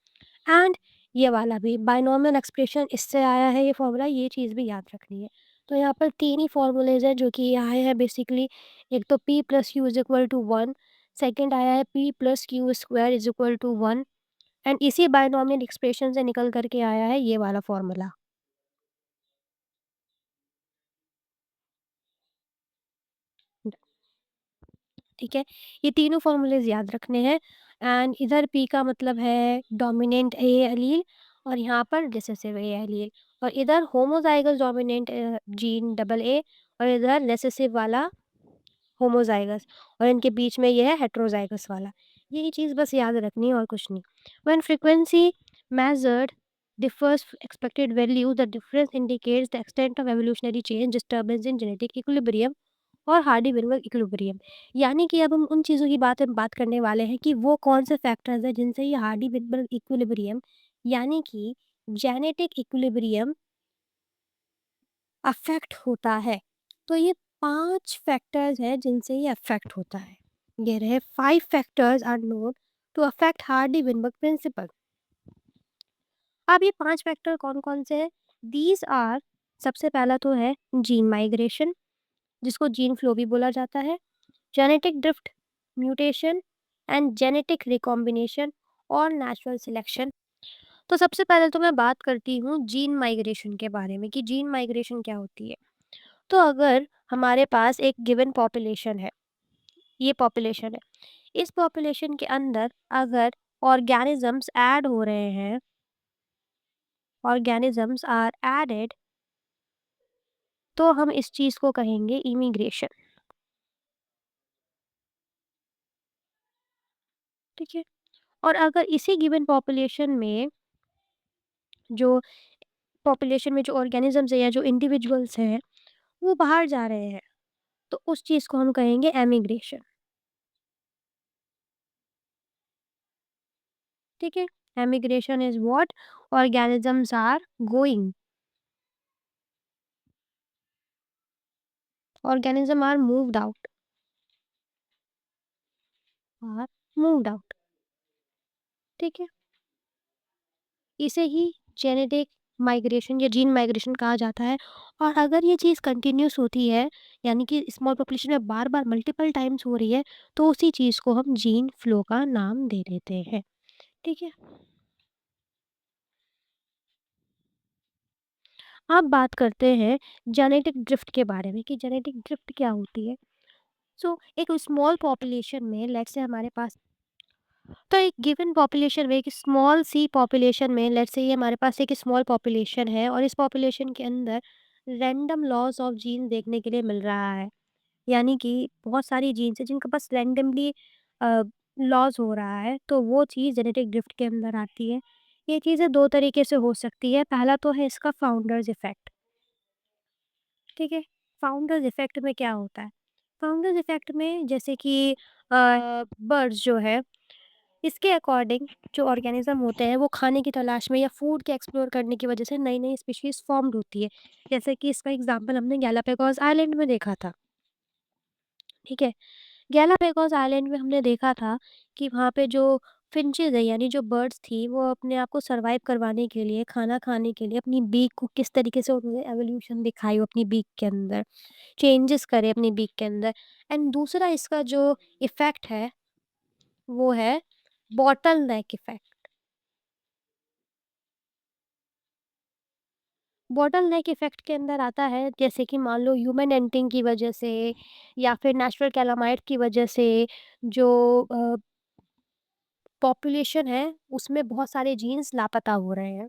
Speaker 1: And ये वाला भी बाइनोमियल एक्सप्रेशन इससे आया है ये फॉर्मूला, ये चीज़ भी याद रखनी है। तो यहाँ पर तीन ही फॉर्मूलेज हैं जो कि ये आए हैं बेसिकली। एक तो p plus q is equal to one, second आया है p plus q square is equal to one, and इसी बाइनोमियल एक्सप्रेशन से निकल करके आया है ये वाला फॉर्मूला। ठीक है? ये तीनों फॉर्मूलेज याद रखने हैं। एंड इधर p का मतलब है डोमिनेंट ए एलील, और यहाँ पर रिसेसिव ए एलील, और इधर homozygous dominant gene double A, और इधर रिसेसिव वाला होमोजाइगस, और इनके बीच में ये है हेट्रोजाइगस वाला। यही चीज़ बस याद रखनी है और कुछ नहीं। When frequency measured differs expected value, the difference indicates the extent of evolutionary change, disturbance in genetic equilibrium और हार्डी विनबर्ग इक्विलिब्रियम। यानी कि अब हम उन चीज़ों की बात करने वाले हैं कि वो कौन से फैक्टर्स हैं जिनसे ये हार्डी विनबर्ग इक्विलिब्रियम, यानी कि जेनेटिक इक्विलिब्रियम अफ़ेक्ट होता है। तो ये 5 फैक्टर्स हैं जिनसे ये अफ़ेक्ट होता है। ये रहे 5 factors are known to affect Hardy Weinberg principle. अब ये 5 फैक्टर कौन-कौन से हैं? दीज़ आर, सबसे पहला तो है जीन माइग्रेशन, जिसको जीन फ्लो भी बोला जाता है, genetic drift, mutation and genetic recombination और नेचुरल सिलेक्शन। तो सबसे पहले तो मैं बात करती हूँ जीन माइग्रेशन के बारे में कि जीन माइग्रेशन क्या होती है। तो अगर हमारे पास एक गिवन पॉपुलेशन है, ये पॉपुलेशन है, इस पॉपुलेशन के अंदर अगर ऑर्गेनिजम्स ऐड हो रहे हैं, ऑर्गेनिजम्स आर एडेड, तो हम इस चीज़ को कहेंगे इमिग्रेशन। ठीक है? और अगर इसी गिवन जो पॉपुलेशन में जो ऑर्गेनिजम्स है या जो इंडिविजुअल्स हैं वो बाहर जा रहे हैं, तो उस चीज़ को हम कहेंगे एमिग्रेशन। ठीक है? Emigration is what organisms are going, organism are moved out, are moved out. ठीक है? इसे ही जेनेटिक माइग्रेशन या जीन माइग्रेशन कहा जाता है। और अगर ये चीज़ कंटिन्यूअस होती है, यानी कि स्मॉल पॉपुलेशन में बार-बार मल्टीपल टाइम्स हो रही है, तो उसी चीज़ को हम जीन फ्लो का नाम दे देते हैं। ठीक है? अब बात करते हैं जेनेटिक ड्रिफ्ट के बारे में कि जेनेटिक ड्रिफ्ट क्या होती है। सो एक स्मॉल पॉपुलेशन में लेट्स से हमारे पास, तो एक गिवन पॉपुलेशन में, एक स्मॉल सी पॉपुलेशन में लेट्स से ये हमारे पास एक स्मॉल पॉपुलेशन है और इस पॉपुलेशन के अंदर रैंडम लॉस ऑफ जीन देखने के लिए मिल रहा है। यानी कि बहुत सारी जीन्स हैं जिनका बस रैंडमली लॉस हो रहा है, तो वो चीज़ जेनेटिक ड्रिफ्ट के अंदर आती है। ये चीज़ें दो तरीके से हो सकती है। पहला तो है इसका फाउंडर्स इफेक्ट। ठीक है? फाउंडर्स इफेक्ट में क्या होता है? फाउंडर्स इफेक्ट में जैसे कि बर्ड्स जो है, इसके अकॉर्डिंग जो ऑर्गेनिज्म होते हैं वो खाने की तलाश में या फूड के एक्सप्लोर करने की वजह से नई नई स्पीशीज फॉर्म्ड होती है। जैसे कि इसका एग्जांपल हमने गैलापागोस आइलैंड में देखा था। ठीक है? गैलापागोस आइलैंड में हमने देखा था कि वहाँ पे जो फिंचेस है, यानी जो बर्ड्स थी, वो अपने आप को सरवाइव करवाने के लिए, खाना खाने के लिए अपनी बीक को किस तरीके से उन्होंने एवोल्यूशन दिखाई वो अपनी बीक के अंदर, चेंजेस करे अपनी बीक के अंदर। एंड दूसरा इसका जो इफ़ेक्ट है वो है बॉटल नेक इफ़ेक्ट। बॉटल नेक इफ़ेक्ट के अंदर आता है जैसे कि मान लो ह्यूमन एंटिंग की वजह से या फिर नेचुरल कैलामाइट की वजह से जो पॉपुलेशन है उसमें बहुत सारे जीन्स लापता हो रहे हैं।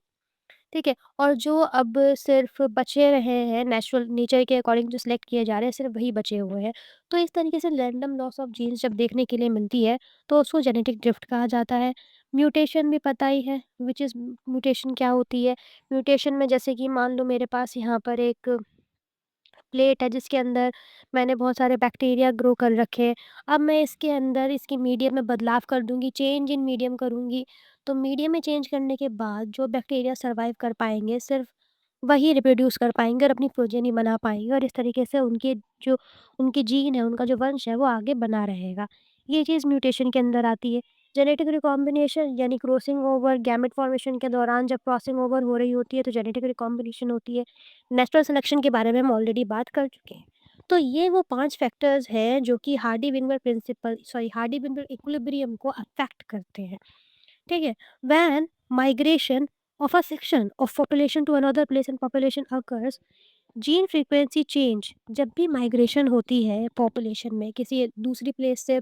Speaker 1: ठीक है? और जो अब सिर्फ़ बचे रहे हैं, नेचुरल नेचर के अकॉर्डिंग जो सिलेक्ट किए जा रहे हैं, सिर्फ़ वही बचे हुए हैं। तो इस तरीके से रैंडम लॉस ऑफ जीन्स जब देखने के लिए मिलती है, तो उसको जेनेटिक ड्रिफ्ट कहा जाता है। म्यूटेशन भी पता ही है, व्हिच इज़ म्यूटेशन क्या होती है? म्यूटेशन में जैसे कि मान लो मेरे पास यहाँ पर एक प्लेट है जिसके अंदर मैंने बहुत सारे बैक्टीरिया ग्रो कर रखे हैं। अब मैं इसके अंदर इसकी मीडियम में बदलाव कर दूँगी, चेंज इन मीडियम करूँगी, तो मीडियम में चेंज करने के बाद जो बैक्टीरिया सर्वाइव कर पाएँगे, सिर्फ़ वही रिप्रोड्यूस कर पाएँगे और अपनी प्रोजेनी बना पाएँगे और इस तरीके से उनके जो उनकी जीन है, उनका जो वंश है, वो आगे बना रहेगा। ये चीज़ म्यूटेशन के अंदर आती है। जेनेटिक रिकॉम्बिनेशन यानी क्रॉसिंग ओवर, गैमेट फॉर्मेशन के दौरान जब क्रॉसिंग ओवर हो रही होती है, तो जेनेटिक रिकॉम्बिनेशन होती है। नेचुरल सिलेक्शन के बारे में हम ऑलरेडी बात कर चुके हैं। तो ये वो 5 फैक्टर्स हैं जो कि हार्डी-विनबर इक्विलिब्रियम को अफ़ेक्ट करते हैं। ठीक है? When migration of a section of population to another place and population occurs, gene frequency change, जब भी माइग्रेशन होती है पॉपुलेशन में, किसी दूसरी प्लेस से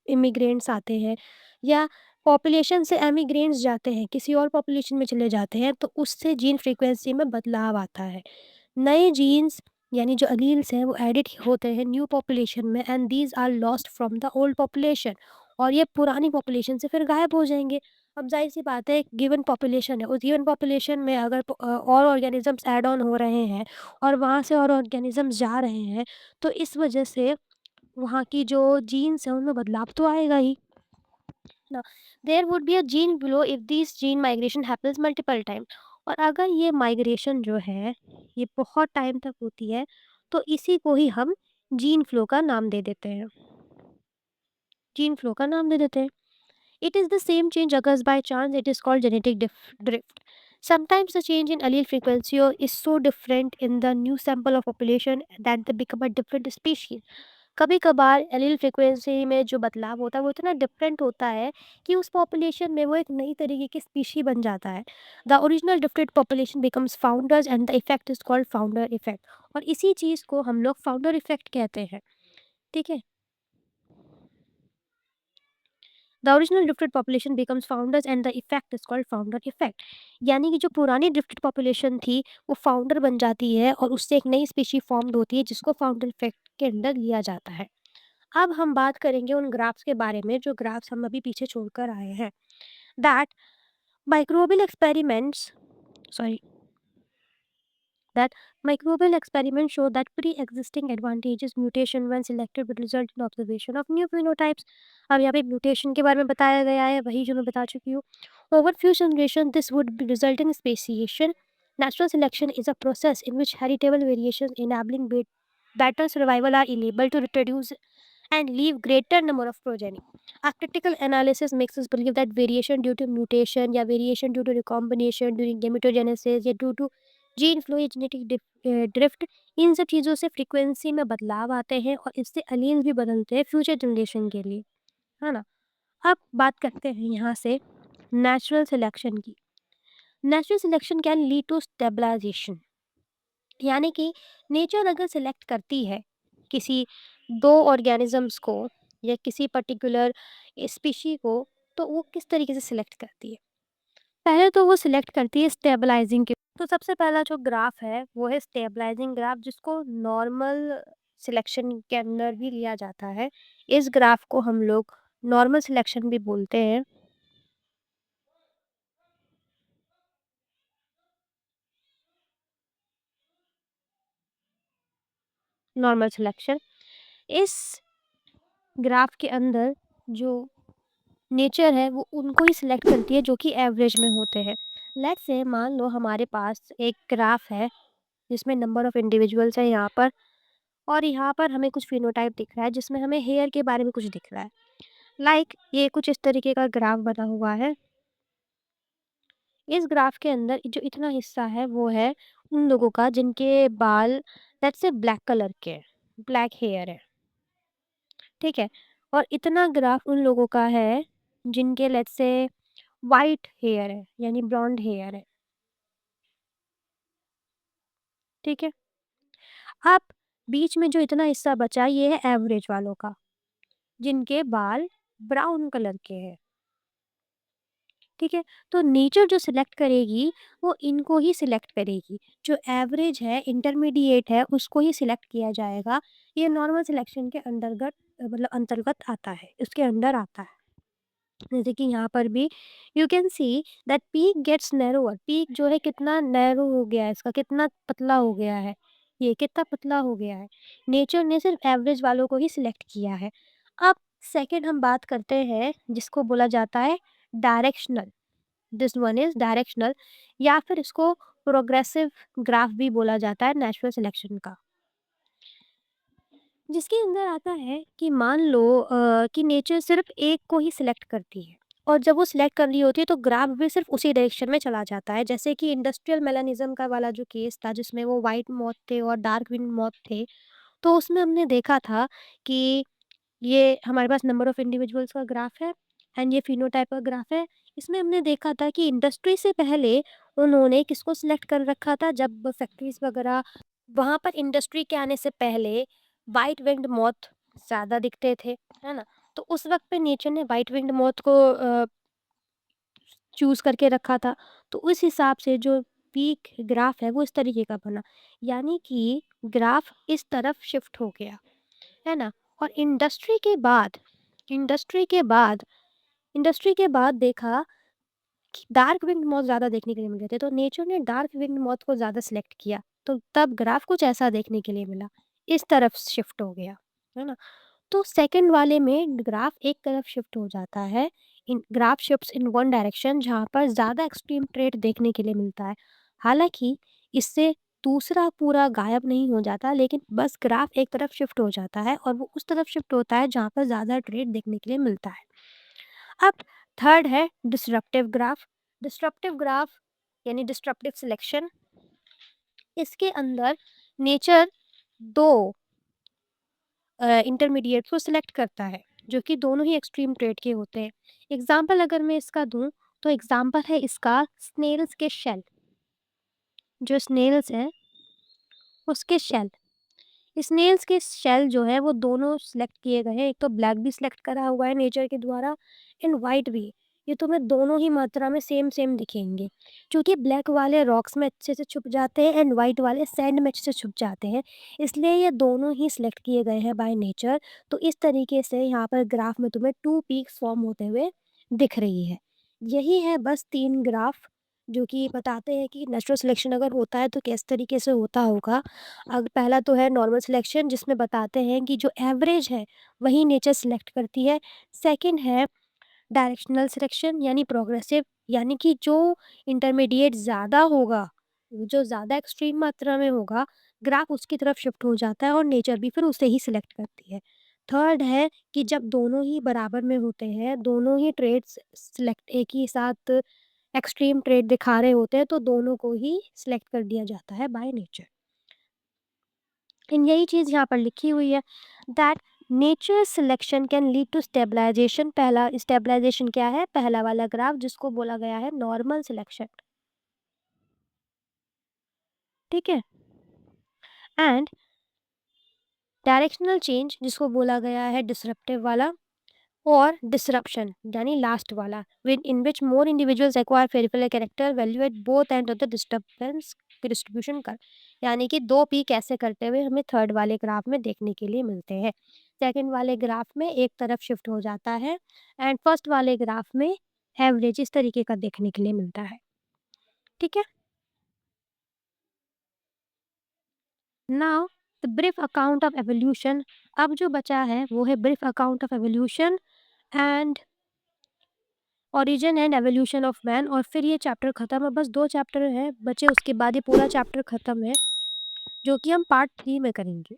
Speaker 1: इमिग्रेंट्स आते हैं या पॉपुलेशन से एमिग्रेंट्स जाते हैं, किसी और पॉपुलेशन में चले जाते हैं, तो उससे जीन फ्रीक्वेंसी में बदलाव आता है। नए जीन्स यानी जो अलील्स हैं वो एडिट होते हैं न्यू पॉपुलेशन में and these are lost from the old population, और ये पुरानी पॉपुलेशन से फिर गायब हो जाएंगे। अब जाहिर सी बात है, एक गिवन पॉपुलेशन है, उस गिवन पॉपुलेशन में अगर और ऑर्गेनिजम्स ऐड ऑन हो रहे हैं और वहाँ से और ऑर्गेनिजम्स जा रहे हैं, तो इस वजह से वहाँ की जो जीन्स हैं उनमें बदलाव तो आएगा ही ना। There would be a gene below if this gene migration happens multiple time. और अगर ये माइग्रेशन जो है ये बहुत टाइम तक होती है, तो इसी को ही हम जीन फ्लो का नाम दे देते हैं। जीन फ्लो का नाम दे देते हैं। It is the same change occurs by chance. It is called genetic drift. Sometimes the change in allele frequency is so different in the new sample of population that they become a different species. कभी कभार allele frequency में जो बदलाव होता है वो इतना different होता है कि उस पॉपुलेशन में वो एक नई तरीके की स्पीशी बन जाता है। The original different population becomes founders and the effect is called founder effect. और इसी चीज़ को हम लोग फाउंडर इफेक्ट कहते हैं। ठीक है? The original drifted population becomes founders and the effect is called founder effect. यानी कि जो पुरानी ड्रिफ्टेड पॉपुलेशन थी वो फाउंडर बन जाती है और उससे एक नई स्पीशी फॉर्म्ड होती है जिसको फाउंडर इफेक्ट के अंदर लिया जाता है। अब हम बात करेंगे उन ग्राफ्स के बारे में जो ग्राफ्स हम अभी पीछे छोड़कर आए हैं। That microbial experiments sorry that microbial experiments show that pre-existing advantageous mutation when selected would result in observation of new phenotypes। अब यहाँ पे म्यूटेशन के बारे में बताया गया है, वही जो मैं बता चुकी हूँ। Over few generations this would be result in speciation। Natural selection is a process in which heritable variations enabling better survival are able to reproduce and leave greater number of progeny. A critical analysis makes us believe that variation due to mutation या variation due to recombination during gametogenesis या due to gene flow या genetic drift, इन सब चीज़ों से frequency में बदलाव आते हैं और इससे एलील्स भी बदलते हैं फ्यूचर जनरेशन के लिए, है ना? अब बात करते हैं यहाँ से नेचुरल सिलेक्शन की। Natural selection can lead to stabilization, यानी कि नेचर अगर सिलेक्ट करती है किसी दो ऑर्गेनिजम्स को या किसी पर्टिकुलर स्पीशी को, तो वो किस तरीके से सिलेक्ट करती है? पहले तो वो सिलेक्ट करती है स्टेबलाइजिंग के। तो सबसे पहला जो ग्राफ है वो है स्टेबलाइजिंग ग्राफ, जिसको नॉर्मल सिलेक्शन के अंदर भी लिया जाता है। इस ग्राफ को हम लोग नॉर्मल सिलेक्शन भी बोलते हैं। नॉर्मल सिलेक्शन, इस ग्राफ के अंदर जो नेचर है वो उनको ही सिलेक्ट करती है जो कि एवरेज में होते हैं। लेट्स से मान लो हमारे पास एक ग्राफ है जिसमें नंबर ऑफ इंडिविजुअल्स है यहाँ पर, और यहाँ पर हमें कुछ फिनोटाइप दिख रहा है जिसमें हमें हेयर के बारे में कुछ दिख रहा है। ये कुछ इस तरीके का ग्राफ बना हुआ है। इस ग्राफ के अंदर जो इतना हिस्सा है वो है उन लोगों का जिनके बाल लेट्स से ब्लैक कलर के हैं, ब्लैक हेयर है, ठीक है? और इतना ग्राफ उन लोगों का है जिनके लेट्स से वाइट हेयर है, यानी ब्लॉन्ड हेयर है, ठीक है? अब बीच में जो इतना हिस्सा बचा ये है एवरेज वालों का, जिनके बाल ब्राउन कलर के हैं, ठीक है? तो नेचर जो सिलेक्ट करेगी वो इनको ही सिलेक्ट करेगी। जो एवरेज है, इंटरमीडिएट है, उसको ही सिलेक्ट किया जाएगा। ये नॉर्मल सिलेक्शन के अंतर्गत मतलब अंतर्गत आता है, इसके अंडर आता है। जैसे कि यहाँ पर भी you can see that peak gets narrower, peak जो है कितना नैरो हो गया है, इसका कितना पतला हो गया है, ये कितना पतला हो गया है। नेचर ने सिर्फ एवरेज वालों को ही सिलेक्ट किया है। अब सेकंड हम बात करते हैं जिसको बोला जाता है directional. This one is directional, या फिर इसको प्रोग्रेसिव ग्राफ भी बोला जाता है नेचुरल सिलेक्शन का, जिसके अंदर आता है कि मान लो कि नेचर सिर्फ एक को ही सिलेक्ट करती है, और जब वो सिलेक्ट कर रही होती है तो ग्राफ भी सिर्फ उसी डायरेक्शन में चला जाता है। जैसे कि इंडस्ट्रियल मेलानिज्म का वाला जो केस था जिसमें वो वाइट मॉथ थे और डार्क विंग मॉथ थे, तो उसमें हमने देखा था कि ये हमारे पास नंबर ऑफ इंडिविजुअल्स का ग्राफ है एंड ये फिनोटाइप का ग्राफ है। इसमें हमने देखा था कि इंडस्ट्री से पहले उन्होंने किसको सिलेक्ट कर रखा था, जब फैक्ट्रीज वगैरह, वहाँ पर इंडस्ट्री के आने से पहले वाइट विंग्ड मॉथ ज़्यादा दिखते थे, है ना? तो उस वक्त पे नेचर ने वाइट विंग्ड मॉथ को चूज़ करके रखा था। तो उस हिसाब से जो पीक ग्राफ है वो इस तरीके का बना, यानी कि ग्राफ इस तरफ शिफ्ट हो गया, है ना? और इंडस्ट्री के बाद इंडस्ट्री के बाद देखा कि डार्क विंग्ड मॉथ ज़्यादा देखने के लिए मिल रहे थे, तो नेचर ने डार्क विंग्ड मॉथ को ज़्यादा सिलेक्ट किया, तो तब ग्राफ कुछ ऐसा देखने के लिए मिला, इस तरफ शिफ्ट हो गया, है ना? तो सेकंड वाले में ग्राफ एक तरफ शिफ्ट हो जाता है, in graph shifts in one direction, जहाँ पर ज़्यादा एक्सट्रीम ट्रेड देखने के लिए मिलता है। हालाँकि इससे दूसरा पूरा गायब नहीं हो जाता, लेकिन बस ग्राफ एक तरफ शिफ्ट हो जाता है और वो उस तरफ शिफ्ट होता है जहाँ पर ज़्यादा ट्रेड देखने के लिए मिलता है। अब थर्ड है डिस्रप्टिव ग्राफ। डिस्रप्टिव ग्राफ यानी डिस्रप्टिव सिलेक्शन, इसके अंदर नेचर 2 इंटरमीडिएट को सिलेक्ट करता है, जो कि दोनों ही एक्सट्रीम ट्रेड के होते हैं। एग्ज़ाम्पल अगर मैं इसका दूँ, तो एग्ज़ाम्पल है इसका स्नेल्स के शेल, जो स्नेल्स हैं, उसके शेल। स्नेल्स के शेल जो है वो दोनों सिलेक्ट किए गए हैं, एक तो ब्लैक भी सिलेक्ट करा हुआ है नेचर के द्वारा एंड वाइट भी। ये तुम्हें दोनों ही मात्रा में सेम सेम दिखेंगे, क्योंकि ब्लैक वाले रॉक्स में अच्छे से छुप जाते हैं एंड वाइट वाले सैंड में अच्छे से छुप जाते हैं, इसलिए ये दोनों ही सिलेक्ट किए गए हैं बाय नेचर। तो इस तरीके से यहाँ पर ग्राफ में तुम्हें टू पीक्स फॉर्म होते हुए दिख रही है। यही है बस 3 ग्राफ जो कि बताते हैं कि नेचुरल सिलेक्शन अगर होता है तो किस तरीके से होता होगा। पहला तो है नॉर्मल सिलेक्शन, जिसमें बताते हैं कि जो एवरेज है वही नेचर सिलेक्ट करती है। सेकंड है डायरेक्शनल सिलेक्शन यानी प्रोग्रेसिव, यानी कि जो इंटरमीडिएट ज़्यादा होगा, जो ज़्यादा एक्सट्रीम मात्रा में होगा, ग्राफ उसकी तरफ शिफ्ट हो जाता है और नेचर भी फिर उसे ही सिलेक्ट करती है। थर्ड है कि जब दोनों ही बराबर में होते हैं, दोनों ही ट्रेड्स सिलेक्ट एक ही साथ एक्सट्रीम ट्रेड दिखा रहे होते हैं, तो दोनों को ही सिलेक्ट कर दिया जाता है बाय नेचर। यही चीज़ यहाँ पर लिखी हुई है that nature selection can lead to stabilization. पहला स्टेबलाइजेशन क्या है? पहला वाला ग्राफ जिसको बोला गया है नॉर्मल सिलेक्शन। ठीक है। एंड डायरेक्शनल चेंज जिसको बोला गया है डिसरप्टिव वाला, और डिसरप्शन यानी लास्ट वाला with in which more individuals acquire peripheral character value at both end of the disturbance की डिस्ट्रीब्यूशन कर, यानी कि दो पीक ऐसे करते हुए हमें थर्ड वाले ग्राफ में देखने के लिए मिलते हैं। सेकंड वाले ग्राफ में एक तरफ शिफ्ट हो जाता है एंड फर्स्ट वाले ग्राफ में एवरेज इस तरीके का देखने के लिए मिलता है। ठीक है। Now the brief account of evolution. अब जो बचा है वो है brief account of evolution and origin and evolution of man, और फिर ये चैप्टर खत्म है। बस 2 चैप्टर हैं बचे, उसके बाद ये पूरा चैप्टर खत्म है, जो कि हम पार्ट 3 में करेंगे।